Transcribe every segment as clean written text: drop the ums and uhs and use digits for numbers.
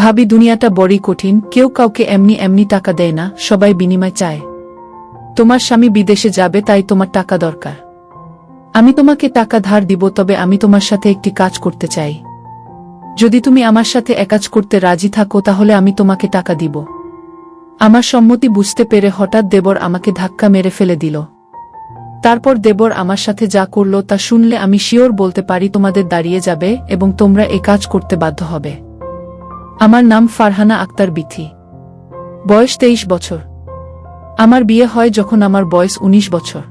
ভাবি দুনিয়াটা বড়ই কঠিন, কেউ কাউকে এমনি এমনি টাকা দেয় না, সবাই বিনিময় চায়। তোমার স্বামী বিদেশে যাবে, তাই তোমার টাকা দরকার। আমি তোমাকে টাকা ধার দিব, তবে আমি তোমার সাথে একটি কাজ করতে চাই। যদি তুমি আমার সাথে কাজ করতে রাজি থাকো তাহলে আমি তোমাকে টাকা দিব। আমার সম্মতি বুঝতে পেরে হঠাৎ দেবর আমাকে ধাক্কা মেরে ফেলে দিল। তারপর দেবর আমার সাথে যা করল তা শুনলে আমি শিওর বলতে পারি তোমাদের দাঁড়িয়ে যাবে এবং তোমরা কাজ করতে বাধ্য হবে। আমার নাম ফারহানা আক্তার বিথি। বয়স 23 বছর। আমার বিয়ে হয় যখন আমার বয়স 19 বছর।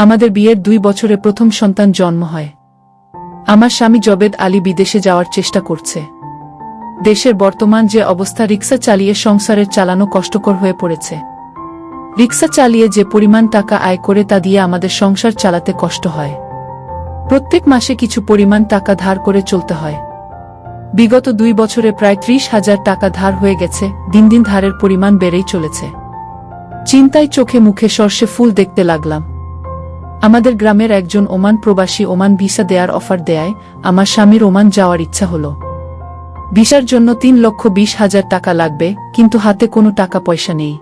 আমাদের বিয়ের 2 বছরে প্রথম সন্তান জন্ম হয়। আমার স্বামী জবেদ আলী বিদেশে যাওয়ার চেষ্টা করছে। দেশের বর্তমান যে অবস্থা, রিক্সা চালিয়ে সংসারের চালানো কষ্টকর হয়ে পড়েছে। রিক্সা চালিয়ে যে পরিমাণ টাকা আয় করে তা দিয়ে আমাদের সংসার চালাতে কষ্ট হয়। প্রত্যেক মাসে কিছু পরিমাণ টাকা ধার করে চলতে হয়। বিগত 2 বছরে প্রায় 30,000 টাকা ধার হয়ে গেছে। দিন দিন ধারের পরিমাণ বেড়েই চলেছে। চিন্তায় চোখে মুখে সর্ষে ফুল দেখতে লাগলাম। আমাদের গ্রামের একজন ওমান প্রবাসী ওমান ভিসা দেয়ার অফার দেয়। আমার স্বামীর ওমান যাওয়ার ইচ্ছা হলো। ভিসার জন্য 3,20,000 টাকা লাগবে, কিন্তু হাতে কোনো টাকা পয়সা নেই।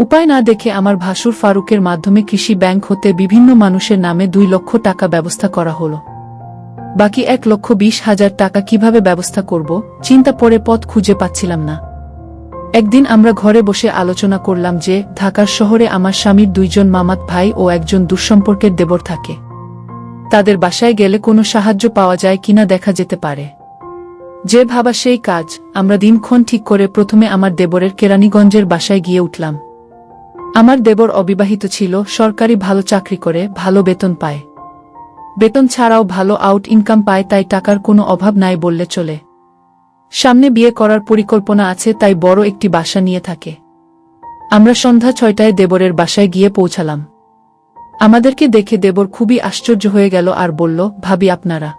উপায় না দেখে আমার ভাসুর ফারুকের মাধ্যমে কৃষি ব্যাংক হতে বিভিন্ন মানুষের নামে 2 লক্ষ টাকা ব্যবস্থা করা হলো। বাকি 1,20,000 টাকা কিভাবে ব্যবস্থা করব, চিন্তা পড়ে পথ খুঁজে পাচ্ছিলাম না। একদিন আমরা ঘরে বসে আলোচনা করলাম যে ঢাকার শহরে আমার স্বামীর 2 জন মামাত ভাই ও একজন দুঃসম্পর্কের দেবর থাকে। তাদের বাসায় গেলে কোনো সাহায্য পাওয়া যায় কিনা দেখা যেতে পারে। যে ভাবা সেই কাজ। আমরা দিনক্ষণ ঠিক করে প্রথমে আমার দেবরের কেরানীগঞ্জের বাসায় গিয়ে উঠলাম। আমার দেবর অবিবাহিত ছিল, সরকারি ভালো চাকরি করে, ভালো বেতন পায়। বেতন ছাড়াও ভালো আউট ইনকাম পায়, তাই টাকার কোনো অভাব নাই বললে চলে। সামনে বিয়ে করার পরিকল্পনা আছে, তাই বড় একটি বাসা নিয়ে থাকে। আমরা সন্ধ্যা 6টায় দেবরের বাসায় গিয়ে পৌঁছালাম। আমাদেরকে দেখে দেবর খুবই আশ্চর্য হয়ে গেল আর বলল, ভাবি আপনারা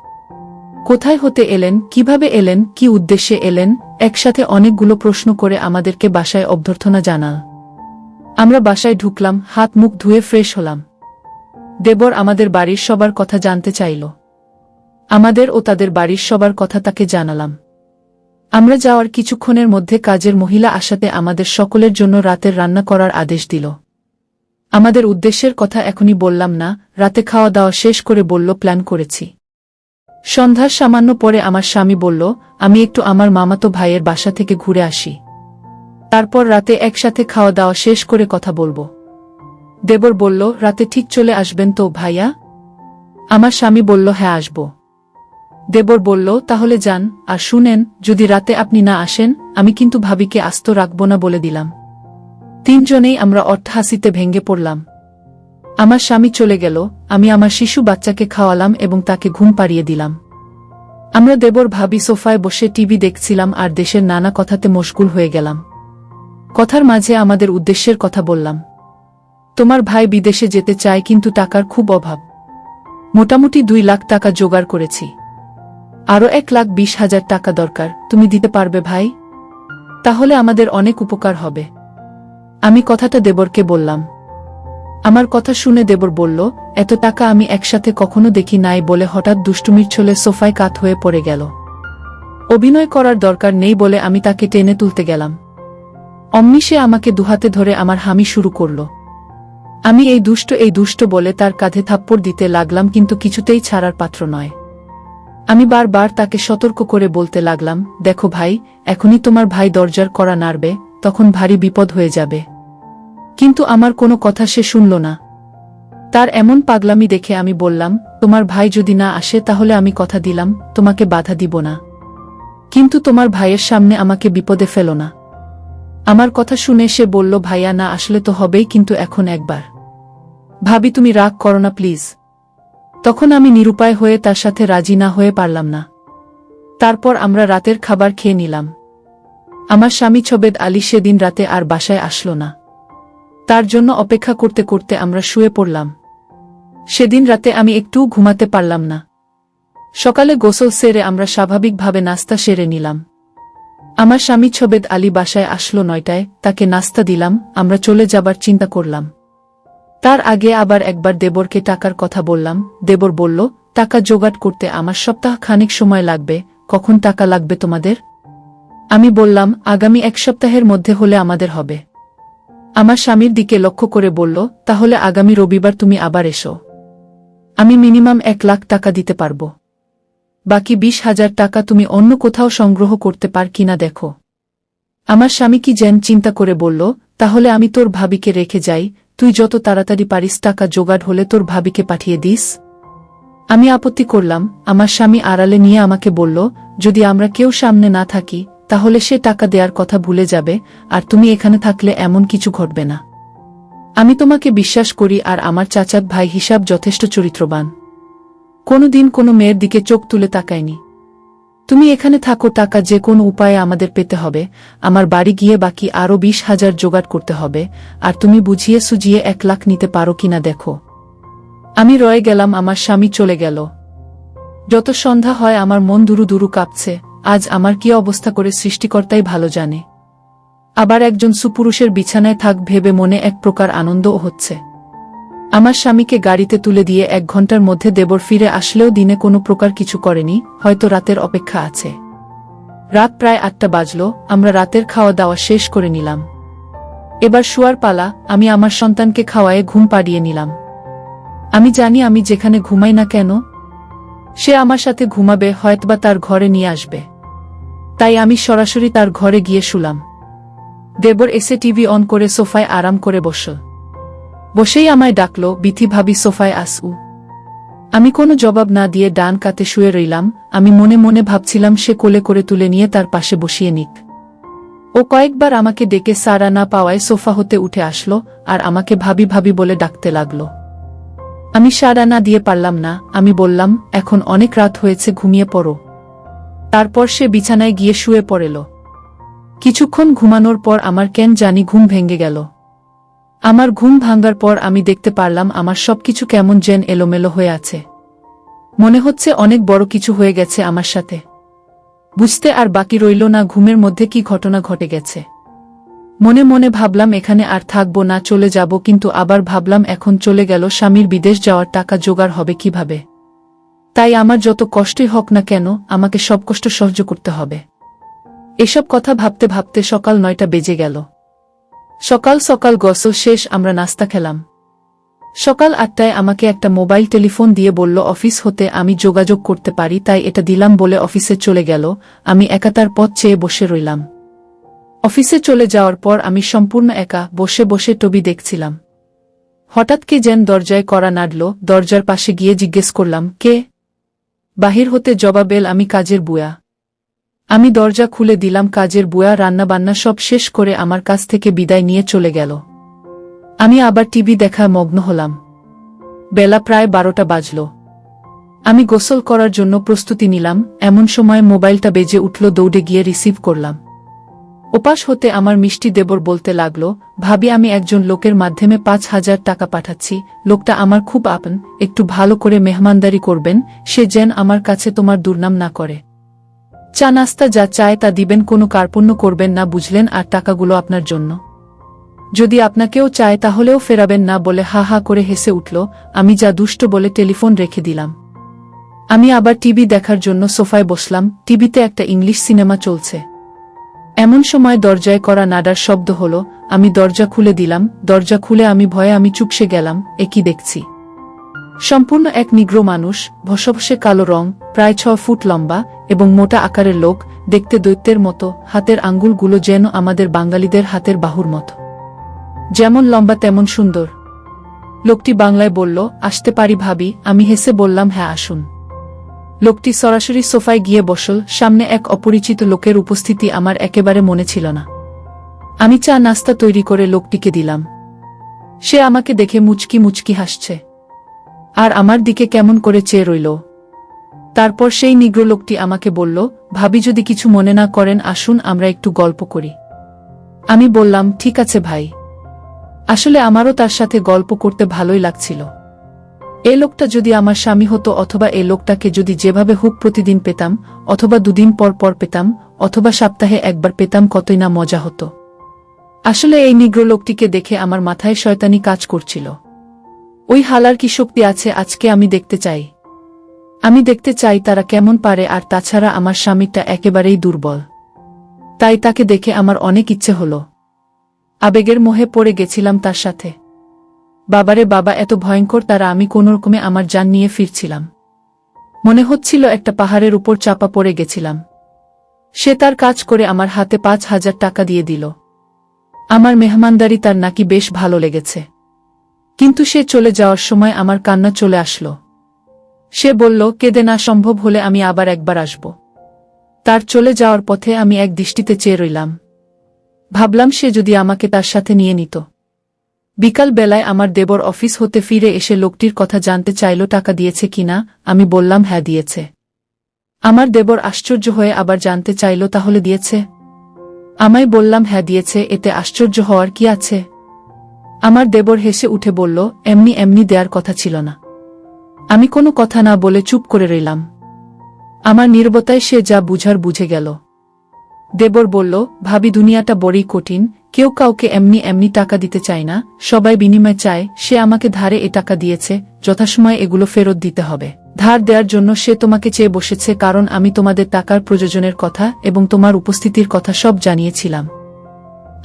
কোথায় হতে এলেন, কিভাবে এলেন, কি উদ্দেশ্যে এলেন? একসাথে অনেকগুলো প্রশ্ন করে আমাদেরকে বাসায় অভ্যর্থনা জানাল। আমরা বাসায় ঢুকলাম, হাত মুখ ধুয়ে ফ্রেশ হলাম। দেবর আমাদের বাড়ির সবার কথা জানতে চাইল। আমাদের ও তাদের বাড়ির সবার কথা তাকে জানালাম। আমরা যাওয়ার কিছুক্ষণের মধ্যে কাজের মহিলা আসাতে আমাদের সকলের জন্য রাতের রান্না করার আদেশ দিল। আমাদের উদ্দেশ্যের কথা এখনই বললাম না, রাতে খাওয়া দাওয়া শেষ করে বলল, প্ল্যান করেছি। সন্ধ্যার সামান্য পরে আমার স্বামী বলল, আমি একটু আমার মামাতো ভাইয়ের বাসা থেকে ঘুরে আসি। তারপর রাতে একসাথে খাওয়া দাওয়া শেষ করে কথা বলবো। দেবর বলল, রাতে ঠিক চলে আসবেন তো ভাইয়া? আমার স্বামী বলল, হ্যাঁ আসব। দেবর বলল, তাহলে যান। আর শুনেন, যদি রাতে আপনি না আসেন আমি কিন্তু ভাবিকে আস্ত রাখব না বলে দিলাম। 3 জনেই আমরা অট্টহাসিতে ভেঙে পড়লাম। আমার স্বামী চলে গেল। আমি আমার শিশু বাচ্চাকে খাওয়ালাম এবং তাকে ঘুম পাড়িয়ে দিলাম। আমরা দেবর ভাবি সোফায় বসে টিভি দেখছিলাম আর দেশের নানা কথাতে মশগুল হয়ে গেলাম। কথার মাঝে আমাদের উদ্দেশ্যের কথা বললাম। তোমার ভাই বিদেশে যেতে চায়, কিন্তু টাকার খুব অভাব। মোটামুটি 2 লাখ টাকা জোগাড় করেছি। আরও 1,20,000 টাকা দরকার। তুমি দিতে পারবে ভাই? তাহলে আমাদের অনেক উপকার হবে। আমি কথাটা দেবরকে বললাম। আমার কথা শুনে দেবর বলল, এত টাকা আমি একসাথে কখনো দেখি নাই বলে হঠাৎ দুষ্টুমির ছলে সোফায় কাত হয়ে পড়ে গেল। অভিনয় করার দরকার নেই বলে আমি তাকে টেনে তুলতে গেলাম। অমনি সে আমাকে দুহাতে ধরে আমার হামি শুরু করল। আমি এই দুষ্ট বলে তার কাঁধে থাপ্পড় দিতে লাগলাম, কিন্তু কিছুতেই ছাড়ার পাত্র নয়। আমি বারবার তাকে সতর্ক করে বলতে লাগলাম, দেখো ভাই, এখনই তোমার ভাই দরজার কড়া নাড়বে, তখন ভারী বিপদ হয়ে যাবে। কিন্তু আমার কোনো কথা সে শুনল না। তার এমন পাগলামি দেখে আমি বললাম, তোমার ভাই যদি না আসে তাহলে আমি কথা দিলাম তোমাকে বাধা দিব না, কিন্তু তোমার ভাইয়ের সামনে আমাকে বিপদে ফেলো না। আমার কথা শুনে সে বলল, ভাইয়া না আসলে তো হবেই, কিন্তু এখন একবার। ভাবি তুমি রাগ করো না প্লিজ। তখন আমি নিরুপায় হয়ে তার সাথে রাজি না হয়ে পারলাম না। তারপর আমরা রাতের খাবার খেয়ে নিলাম। আমার স্বামী জবেদ আলী সেদিন রাতে আর বাসায় আসলো না। তার জন্য অপেক্ষা করতে করতে আমরা শুয়ে পড়লাম। সেদিন রাতে আমি একটুও ঘুমাতে পারলাম না। সকালে গোসল সেরে আমরা স্বাভাবিকভাবে নাস্তা সেরে নিলাম। আমার স্বামী জবেদ আলী বাসায় আসলো 9টায়, তাকে নাস্তা দিলাম, আমরা চলে যাবার চিন্তা করলাম। তার আগে আবার একবার দেবরকে টাকার কথা বললাম। দেবর বলল, টাকা জোগাড় করতে আমার সপ্তাহ খানেক সময় লাগবে। কখন টাকা লাগবে তোমাদের? আমি বললাম, আগামী 1 সপ্তাহের মধ্যে হলে আমাদের হবে। আমার স্বামীর দিকে লক্ষ্য করে বলল, তাহলে আগামী রবিবার তুমি আবার এসো। আমি মিনিমাম 1 লাখ টাকা দিতে পারব। বাকি 20,000 টাকা তুমি অন্য কোথাও সংগ্রহ করতে পার কিনা দেখো। আমার স্বামী কি যেন চিন্তা করে বলল, তাহলে আমি তোর ভাবিকে রেখে যাই, তুই যত তাড়াতাড়ি পারিস টাকা জোগাড় হলে তোর ভাবিকে পাঠিয়ে দিস। আমি আপত্তি করলাম। আমার স্বামী আড়ালে নিয়ে আমাকে বলল, যদি আমরা কেউ সামনে না থাকি তাহলে সে টাকা দেওয়ার কথা ভুলে যাবে, আর তুমি এখানে থাকলে এমন কিছু ঘটবে না। আমি তোমাকে বিশ্বাস করি, আর আমার চাচাত ভাই হিসাব যথেষ্ট চরিত্রবান। কোনোদিন কোনো মেয়ের দিকে চোখ তুলে তাকায়নি। তুমি এখানে থাকো, টাকা যে কোনো উপায়ে আমাদের পেতে হবে। আমার বাড়ি গিয়ে বাকি আরও 20,000 জোগাড় করতে হবে, আর তুমি বুঝিয়ে সুজিয়ে 1 লাখ নিতে পারো কিনা দেখো। আমি রয়ে গেলাম। আমার স্বামী চলে গেল। যত সন্ধ্যা হয় আমার মন দুরু দুরু কাঁপছে। আজ আমার কি অবস্থা করে সৃষ্টিকর্তাই ভালো জানে। আবার একজন সুপুরুষের বিছানায় থাক ভেবে মনে এক প্রকার আনন্দও হচ্ছে। আমার স্বামীকে গাড়িতে তুলে দিয়ে 1 ঘন্টার মধ্যে দেবর ফিরে আসলেও দিনে কোনো প্রকার কিছু করেনি, হয়তো রাতের অপেক্ষা আছে। রাত প্রায় 8টা বাজল। আমরা রাতের খাওয়া দাওয়া শেষ করে নিলাম। এবার শুয়ার পালা। আমি আমার সন্তানকে খাওয়ায়ে ঘুম পাড়িয়ে নিলাম। আমি জানি আমি যেখানে ঘুমাই না কেন সে আমার সাথে ঘুমাবে, হয়তোবা তার ঘরে নিয়ে আসবে। তাই আমি সরাসরি তার ঘরে গিয়ে শুলাম। দেবর এসে টিভি অন করে সোফায় আরাম করে বসেই আমায় ডাকল, বিথি ভাবি সোফায় আসু। আমি কোনো জবাব না দিয়ে ডান কাতে শুয়ে রইলাম। আমি মনে মনে ভাবছিলাম সে কোলে করে তুলে নিয়ে তার পাশে বসিয়ে নিক। ও কয়েকবার আমাকে ডেকে সাড়া না পাওয়ায় সোফা হতে উঠে আসলো, আর আমাকে ভাবি ভাবি বলে ডাকতে লাগল। আমি সাড়া না দিয়ে পারলাম না। আমি বললাম, এখন অনেক রাত হয়েছে, ঘুমিয়ে পড়ো। তারপর সে বিছানায় গিয়ে শুয়ে পড়ল। কিছুক্ষণ ঘুমানোর পর আমার কেন জানি ঘুম ভেঙে গেল। আমার ঘুম ভাঙার পর আমি দেখতে পারলাম আমার সবকিছু কেমন যেন এলোমেলো হয়ে আছে। মনে হচ্ছে অনেক বড় কিছু হয়ে গেছে আমার সাথে। বুঝতে আর বাকি রইল না ঘুমের মধ্যে কি ঘটনা ঘটে গেছে। মনে মনে ভাবলাম এখানে আর থাকবো না, চলে যাব। কিন্তু আবার ভাবলাম এখন চলে গেল স্বামীর বিদেশ যাওয়ার টাকা জোগাড় হবে কিভাবে। তাই আমার যত কষ্টই হোক না কেন আমাকে সব কষ্ট সহ্য করতে হবে। এসব কথা ভাবতে ভাবতে সকাল 9টা বেজে গেল। সকাল সকাল গোসল শেষ, আমরা নাস্তা খেলাম। সকাল 8টায় আমাকে একটা মোবাইল টেলিফোন দিয়ে বলল অফিস হতে আমি যোগাযোগ করতে পারি, তাই এটা দিলাম বলে অফিসে চলে গেল। আমি একা তার পথ চেয়ে বসে রইলাম। অফিসে চলে যাওয়ার পর আমি সম্পূর্ণ একা বসে বসে টবি দেখছিলাম। হঠাৎ কে যেন দরজায় কড়া নাড়ল। দরজার পাশে গিয়ে জিজ্ঞেস করলাম, কে? বাহির হতে জবাব এল, আমি কাজের বুয়া। আমি দরজা খুলে দিলাম। কাজের বুয়া রান্নাবান্না সব শেষ করে আমার কাছ থেকে বিদায় নিয়ে চলে গেল। আমি আবার টিভি দেখা মগ্ন হলাম। বেলা প্রায় 12টা বাজল। আমি গোসল করার জন্য প্রস্তুতি নিলাম। এমন সময় মোবাইলটা বেজে উঠল। দৌড়ে গিয়ে রিসিভ করলাম। ওপাশ হতে আমার মিষ্টি দেবর বলতে লাগল, ভাবি আমি একজন লোকের মাধ্যমে 5,000 টাকা পাঠাচ্ছি। লোকটা আমার খুব আপন, একটু ভালো করে মেহমানদারি করবেন, সে যেন আমার কাছে তোমার দুর্নাম না করে। চা নাস্তা যা চায় তা দিবেন, কোনো কার্পণ্য করবেন না, বুঝলেন? আর টাকাগুলো আপনার জন্য। যদি আপনাকেও চায় তাহলেও ফেরাবেন না, বলে হা হা করে হেসে উঠল। আমি যা দুষ্ট বলে টেলিফোন রেখে দিলাম। আমি আবার টিভি দেখার জন্য সোফায় বসলাম। টিভিতে একটা ইংলিশ সিনেমা চলছে। এমন সময় দরজায় কড়া নাড়ার শব্দ হলো। আমি দরজা খুলে দিলাম। দরজা খুলে আমি ভয়ে চুপসে গেলাম। এ কি দেখছি! সম্পূর্ণ এক নিগ্রো মানুষ, ভসভসে কালো রং, প্রায় 6 ফুট লম্বা এবং মোটা আকারের লোক, দেখতে দৈত্যের মতো। হাতের আঙ্গুলগুলো যেন আমাদের বাঙালিদের হাতের বাহুর মতো, যেমন লম্বা তেমন সুন্দর। লোকটি বাংলায় বলল, আসতে পারি ভাবি? আমি হেসে বললাম, হ্যাঁ আসুন। লোকটি সরাসরি সোফায় গিয়ে বসল। সামনে এক অপরিচিত লোকের উপস্থিতি আমার একেবারে মনে ছিল না। আমি চা নাস্তা তৈরি করে লোকটিকে দিলাম। সে আমাকে দেখে মুচকি মুচকি হাসছে, আর আমার দিকে কেমন করে চেয়ে রইল। তারপর সেই নিগ্রো লোকটি আমাকে বলল, ভাবি যদি কিছু মনে না করেন আসুন আমরা একটু গল্প করি। আমি বললাম, ঠিক আছে ভাই। আসলে আমারও তার সাথে গল্প করতে ভালোই লাগছিল। এই লোকটা যদি আমার স্বামী হতো, অথবা এই লোকটাকে যদি যেভাবে হুক প্রতিদিন পেতাম, অথবা 2 দিন পর পর পেতাম, অথবা সপ্তাহে একবার পেতাম, কতই না মজা হতো। আসলে এই নিগ্রো লোকটিকে দেখে আমার মাথায় শয়তানি কাজ করছিল। ওই হালার কি শক্তি আছে আজকে আমি দেখতে চাই। আমি দেখতে চাই তারা কেমন পারে। আর তাছাড়া আমার স্বামীটা একেবারেই দুর্বল। তাই তাকে দেখে আমার অনেক ইচ্ছে হলো। আবেগের মোহে পড়ে গেছিলাম তার সাথে। বাবারে বাবা, এত ভয়ঙ্কর তারা! আমি কোনোরকমে আমার জান নিয়ে ফিরছিলাম। মনে হচ্ছিল একটা পাহাড়ের উপর চাপা পড়ে গেছিলাম। সে তার কাজ করে আমার হাতে 5,000 টাকা দিয়ে দিল। আমার মেহমানদারি তার নাকি বেশ ভালো লেগেছে। কিন্তু সে চলে যাওয়ার সময় আমার কান্না চলে আসলো। সে বলল, কেঁদে না, সম্ভব হলে আমি আবার একবার আসব। তার চলে যাওয়ার পথে আমি এক দৃষ্টিতে চেয়ে রইলাম। ভাবলাম সে যদি আমাকে তার সাথে নিয়ে নিত। বিকাল বেলায় আমার দেবর অফিস হতে ফিরে এসে লোকটির কথা জানতে চাইল টাকা দিয়েছে কিনা। আমি বললাম হ্যাঁ দিয়েছে। আমার দেবর আশ্চর্য হয়ে আবার জানতে চাইল তাহলে দিয়েছে? আমায় বললাম হ্যাঁ দিয়েছে, এতে আশ্চর্য হওয়ার কি আছে? আমার দেবর হেসে উঠে বলল, এমনি এমনি দেয়ার কথা ছিল না। আমি কোনো কথা না বলে চুপ করে রইলাম। আমার নীরবতায় সে যা বুঝার বুঝে গেল। দেবর বলল, ভাবি, দুনিয়াটা বড়ই কঠিন। কেউ কাউকে এমনি এমনি টাকা দিতে চায় না, সবাই বিনিময় চায়। সে আমাকে ধারে এ টাকা দিয়েছে, যথাসময়ে এগুলো ফেরত দিতে হবে। ধার দেওয়ার জন্য সে তোমাকে চেয়ে বসেছে, কারণ আমি তোমাদের টাকার প্রয়োজনের কথা এবং তোমার উপস্থিতির কথা সব জানিয়েছিলাম।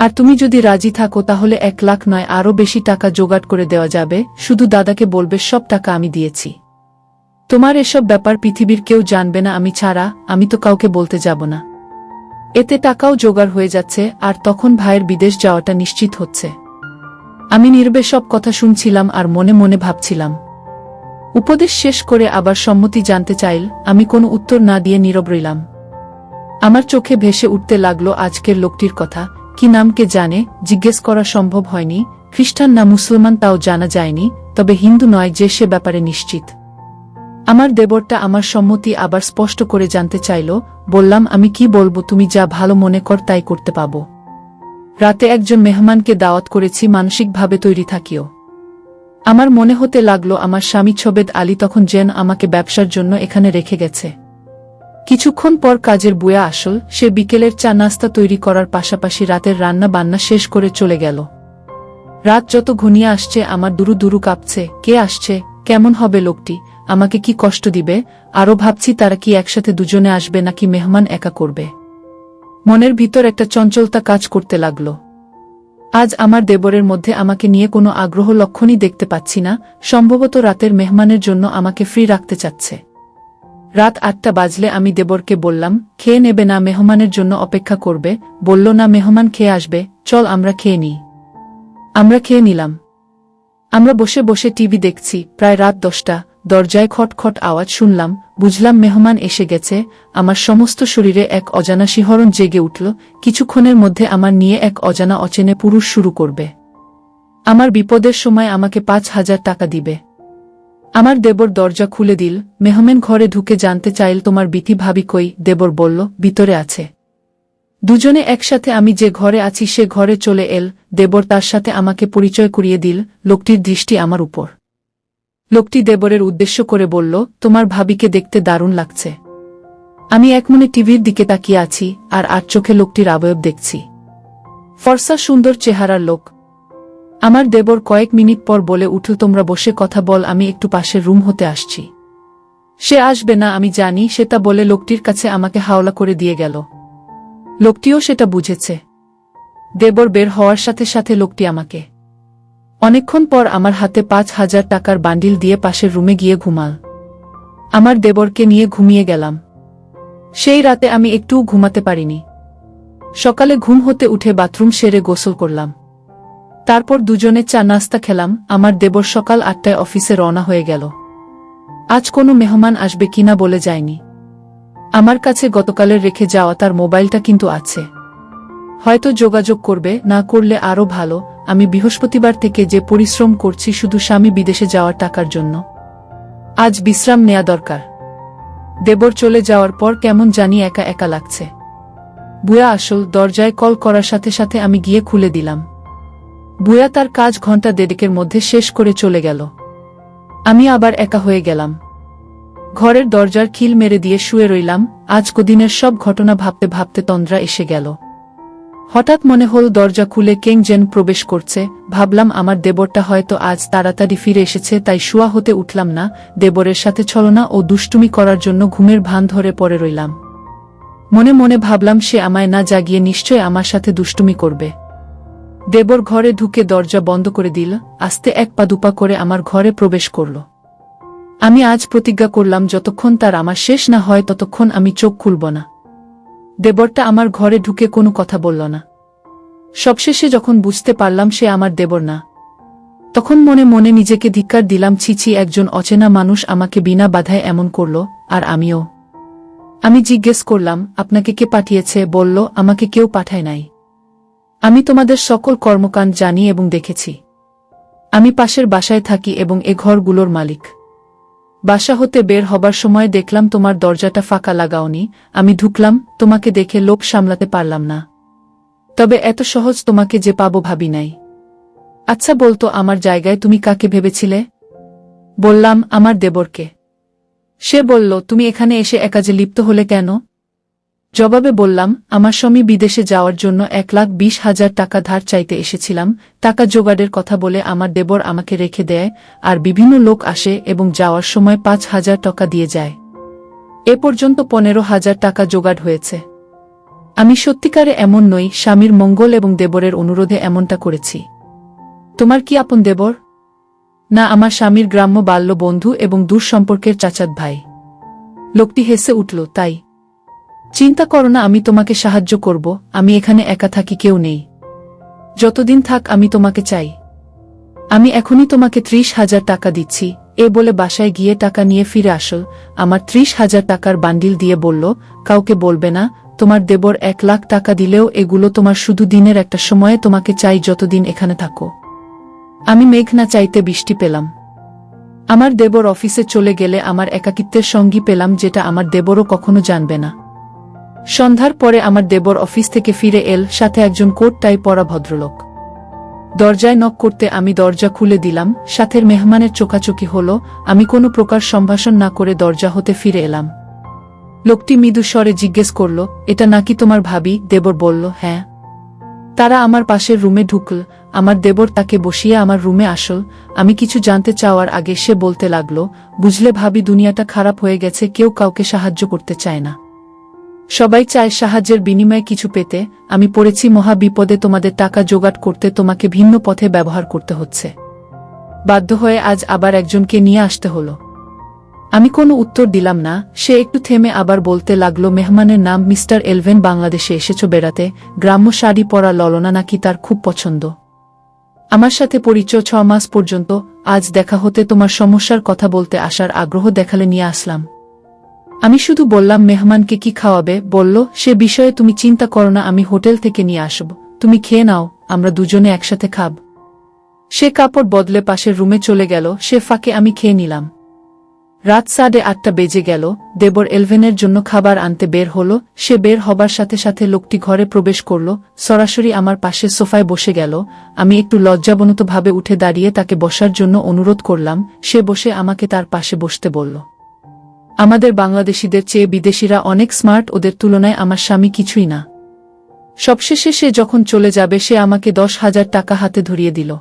আর তুমি যদি রাজি থাকো তাহলে 1 লাখ নয় আরও বেশি টাকা জোগাড় করে দেওয়া যাবে। শুধু দাদাকে বলবে সব টাকা আমি দিয়েছি। তোমার এসব ব্যাপার পৃথিবীর কেউ জানবে না আমি ছাড়া। আমি তো কাউকে বলতে যাব না। এতে টাকাও জোগাড় হয়ে যাচ্ছে, আর তখন ভাইয়ের বিদেশ যাওয়াটা নিশ্চিত হচ্ছে। আমি নীরবে সব কথা শুনছিলাম আর মনে মনে ভাবছিলাম। উপদেশ শেষ করে আবার সম্মতি জানতে চাইল। আমি কোনো উত্তর না দিয়ে নীরব রইলাম। আমার চোখে ভেসে উঠতে লাগলো আজকের লোকটির কথা। কি নাম কে জানে, জিজ্ঞেস করা সম্ভব হয়নি। খ্রিস্টান না মুসলমান তাও জানা যায়নি, তবে হিন্দু নয় যে সে ব্যাপারে নিশ্চিত। আমার দেবরটা আমার সম্মতি আবার স্পষ্ট করে জানতে চাইল। বললাম, আমি কি বলবো, তুমি যা ভালো মনে কর তাই করতে পাবো। রাতে একজন মেহমানকে দাওয়াত করেছি, মানসিকভাবে তৈরি থাকিও। আমার মনে হতে লাগলো আমার স্বামী ছবেদ আলী তখন যেন আমাকে ব্যবসার জন্য এখানে রেখে গেছে। কিছুক্ষণ পর কাজের বুয়া আসল। সে বিকেলের চা নাস্তা তৈরি করার পাশাপাশি রাতের রান্না বান্না শেষ করে চলে গেল। রাত যত ঘনিয়ে আসছে আমার দুরু দুরু কাঁপছে। কে আসছে? কেমন হবে লোকটি? আমাকে কি কষ্ট দিবে? আরও ভাবছি তারা কি একসাথে দুজনে আসবে নাকি মেহমান একা করবে। মনের ভিতর একটা চঞ্চলতা কাজ করতে লাগল। আজ আমার দেবরের মধ্যে আমাকে নিয়ে কোনো আগ্রহ লক্ষণই দেখতে পাচ্ছি না। সম্ভবত রাতের মেহমানের জন্য আমাকে ফ্রি রাখতে চাচ্ছে। রাত 8টা বাজলে আমি দেবরকে বললাম, খেয়ে নেবে না, মেহমানের জন্য অপেক্ষা করবে? বলল, না, মেহমান খেয়ে আসবে, চল আমরা খেয়ে নিই। আমরা খেয়ে নিলাম। আমরা বসে বসে টিভি দেখছি। প্রায় রাত 10টা। দরজায় খটখট আওয়াজ শুনলাম। বুঝলাম মেহমান এসে গেছে। আমার সমস্ত শরীরে এক অজানা শিহরণ জেগে উঠল। কিছুক্ষণের মধ্যে আমার নিয়ে এক অজানা অচেনে পুরুষ শুরু করবে। আমার বিপদের সময় আমাকে 5,000 টাকা দিবে। আমার দেবর দরজা খুলে দিল। মেহমান ঘরে ঢুকে জানতে চাইল, তোমার বিটি ভাবি কই? দেবর বলল, ভিতরে আছে। দুজনে একসাথে আমি যে ঘরে আছি সে ঘরে চলে এল। দেবর তার সাথে আমাকে পরিচয় করিয়ে দিল। লোকটির দৃষ্টি আমার উপর। লোকটি দেবরের উদ্দেশ্য করে বলল, তোমার ভাবিকে দেখতে দারুণ লাগছে। আমি একমনে টিভির দিকে তাকিয়ে আছি আর চোখে লোকটির অবয়ব দেখছি। ফর্সা সুন্দর চেহারার লোক। আমার দেবর কয়েক মিনিট পর বলে উঠল, তোমরা বসে কথা বল, আমি একটু পাশের রুম হতে আসছি। সে আসবে না আমি জানি, সেটা বলে লোকটির কাছে আমাকে হাওলা করে দিয়ে গেল। লোকটিও সেটা বুঝেছে। দেবর বের হওয়ার সাথে সাথে লোকটি আমাকে অনেকক্ষণ পর আমার হাতে 5,000 টাকার বান্ডিল দিয়ে পাশের রুমে গিয়ে ঘুমাল। আমার দেবরকে নিয়ে ঘুমিয়ে গেলাম। সেই রাতে আমি একটুও ঘুমাতে পারিনি। সকালে ঘুম হতে উঠে বাথরুম সেরে গোসল করলাম। তারপর দুজনে চা নাস্তা খেলাম। আমার দেবর সকাল 8টায় অফিসে রওনা হয়ে গেল। আজ কোনো মেহমান আসবে কিনা বলে যায়নি। আমার কাছে গতকালের রেখে যাওয়া তার মোবাইলটা কিন্তু আছে। হয়তো যোগাযোগ করবে, না করলে আরও ভালো। আমি বৃহস্পতিবার থেকে যে পরিশ্রম করছি শুধু স্বামী বিদেশে যাওয়ার টাকার জন্য। আজ বিশ্রাম নেয়া দরকার। দেবর চলে যাওয়ার পর কেমন জানি একা একা লাগছে। বুয়া আসল। দরজায় কল করার সাথে সাথে আমি গিয়ে খুলে দিলাম। বুয়া তার কাজ ঘন্টা দেড়েকের মধ্যে শেষ করে চলে গেল। আমি আবার একা হয়ে গেলাম। ঘরের দরজার খিল মেরে দিয়ে শুয়ে রইলাম। আজ কদিনের সব ঘটনা ভাবতে ভাবতে তন্দ্রা এসে গেল। হঠাৎ মনে হল দরজা খুলে কেং যেন প্রবেশ করছে। ভাবলাম আমার দেবরটা হয়তো আজ তাড়াতাড়ি ফিরে এসেছে, তাই শুয়া হতে উঠলাম না। দেবরের সাথে ছলনা ও দুষ্টুমি করার জন্য ঘুমের ভান ধরে পড়ে রইলাম। মনে মনে ভাবলাম সে আমায় না জাগিয়ে নিশ্চয় আমার সাথে দুষ্টুমি করবে। দেবর ঘরে ঢুকে দরজা বন্ধ করে দিল, আস্তে এক পা দুপা করে আমার ঘরে প্রবেশ করল। আমি আজ প্রতিজ্ঞা করলাম যতক্ষণ তার আমার শেষ না হয় ততক্ষণ আমি চোখ খুলব না। দেবরটা আমার ঘরে ঢুকে কোনো কথা বলল না। সবশেষে যখন বুঝতে পারলাম সে আমার দেবর না, তখন মনে মনে নিজেকে ধিক্কার দিলাম। ছিছি, একজন অচেনা মানুষ আমাকে বিনা বাধায় এমন করল, আর আমিও। আমি জিজ্ঞেস করলাম, আপনাকে কে পাঠিয়েছে? বলল, আমাকে কেউ পাঠায় নাই। আমি তোমাদের সকল কর্মকাণ্ড জানি এবং দেখেছি। আমি পাশের বাসায় থাকি এবং এ ঘরগুলোর মালিক। বাসা হতে বের হবার সময় দেখলাম তোমার দরজাটা ফাঁকা লাগাওনি। আমি ঢুকলাম, তোমাকে দেখে লোভ সামলাতে পারলাম না। তবে এত সহজ তোমাকে যে পাবো ভাবি নাই। আচ্ছা বলতো, আমার জায়গায় তুমি কাকে ভেবেছিলে? বললাম, আমার দেবরকে। সে বলল, তুমি এখানে এসে একাজে লিপ্ত হলে কেন? জবাবে বললাম, আমার স্বামী বিদেশে যাওয়ার জন্য 1,20,000 টাকা ধার চাইতে এসেছিলাম। টাকা জোগাড়ের কথা বলে আমার দেবর আমাকে রেখে দেয়, আর বিভিন্ন লোক আসে এবং যাওয়ার সময় 5,000 টাকা দিয়ে যায়। এ পর্যন্ত 15,000 টাকা জোগাড় হয়েছে। আমি সত্যিকারে এমন নই, স্বামীর মঙ্গল এবং দেবরের অনুরোধে এমনটা করেছি। তোমার কি আপন দেবর? না, আমার স্বামীর গ্রাম্য বাল্য বন্ধু এবং দূর সম্পর্কের চাচাত ভাই। লোকটি হেসে উঠল, তাই? চিন্তা করো না, আমি তোমাকে সাহায্য করব। আমি এখানে একা থাকি, কেউ নেই। যতদিন থাক আমি তোমাকে চাই। আমি এখনই তোমাকে 30,000 টাকা দিচ্ছি। এ বলে বাসায় গিয়ে টাকা নিয়ে ফিরে আসল। আমার 30,000 টাকার বান্ডিল দিয়ে বলল, কাউকে বলবে না। তোমার দেবর 1,00,000 টাকা দিলেও এগুলো তোমার, শুধু দিনের একটা সময়ে তোমাকে চাই, যতদিন এখানে থাকো। আমি মেঘ না চাইতে বৃষ্টি পেলাম। আমার দেবর অফিসে চলে গেলে আমার একাকিত্বের সঙ্গী পেলাম, যেটা আমার দেবরও কখনো জানবে না। সন্ধ্যার পরে আমার দেবর অফিস থেকে ফিরে এল, সাথে একজন কোট টাই পরা ভদ্রলোক। দরজায় নক করতে আমি দরজা খুলে দিলাম। সাথের মেহমানের চোখাচোখি হল। আমি কোনো প্রকার সম্ভাষণ না করে দরজা হতে ফিরে এলাম। লোকটি মৃদু স্বরে জিজ্ঞেস করল, এটা নাকি তোমার ভাবি? দেবর বলল, হ্যাঁ। তারা আমার পাশের রুমে ঢুকল। আমার দেবর তাকে বসিয়ে আমার রুমে আসল। আমি কিছু জানতে চাওয়ার আগে সে বলতে লাগল, বুঝলে ভাবি, দুনিয়াটা খারাপ হয়ে গেছে। কেউ কাউকে সাহায্য করতে চায় না। সবাই চায় সাহায্যের বিনিময়ে কিছু পেতে। আমি পড়েছি মহা বিপদে, তোমাদের টাকা জোগাড় করতে তোমাকে ভিন্ন পথে ব্যবহার করতে হচ্ছে। বাধ্য হয়ে আজ আবার একজনকে নিয়ে আসতে হলো। আমি কোনো উত্তর দিলাম না। সে একটু থেমে আবার বলতে লাগলো, মেহমানের নাম মিস্টার এলভেন। বাংলাদেশে এসেছ বেড়াতে। গ্রাম্য শাড়ি পরা ললনা নাকি তার খুব পছন্দ। আমার সাথে পরিচয় 6 মাস পর্যন্ত। আজ দেখা হতে তোমার সমস্যার কথা বলতে আসার আগ্রহ দেখালে নিয়ে আসলাম। আমি শুধু বললাম, মেহমানকে কি খাওয়াবে? বলল, সে বিষয়ে তুমি চিন্তা করো না, আমি হোটেল থেকে নিয়ে আসব। তুমি খেয়ে নাও, আমরা দুজনে একসাথে খাব। সে কাপড় বদলে পাশের রুমে চলে গেল। সে ফাঁকে আমি খেয়ে নিলাম। রাত 8:30 বেজে গেল। দেবর এলভেনের জন্য খাবার আনতে বের হলো। সে বের হবার সাথে সাথে লোকটি ঘরে প্রবেশ করল, সরাসরি আমার পাশের সোফায় বসে গেল। আমি একটু লজ্জাবনতভাবে উঠে দাঁড়িয়ে তাকে বসার জন্য অনুরোধ করলাম। সে বসে আমাকে তার পাশে বসতে বলল। আমাদের বাংলাদেশিদের চেয়ে বিদেশিরা অনেক স্মার্ট, ওদের তুলনায় আমার স্বামী কিছুই না। সবশেষে সে যখন চলে যাবে, সে আমাকে 10,000 টাকা হাতে ধরিয়ে দিল।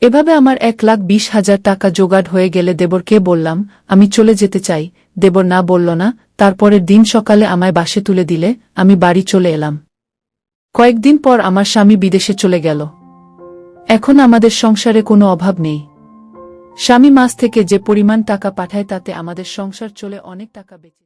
এভাবে আমার 1,20,000 টাকা জোগাড় হয়ে গেলে দেবরকে বললাম, আমি চলে যেতে চাই। দেবর না বলল না। তারপরের দিন সকালে আমায় বাসে তুলে দিলে আমি বাড়ি চলে এলাম। কয়েকদিন পর আমার স্বামী বিদেশে চলে গেল। এখন আমাদের সংসারে কোনো অভাব নেই। স্বামী মাস থেকে যে পরিমাণ টাকা পাঠায় তাতে আমাদের সংসার চলে, অনেক টাকা বেঁচে।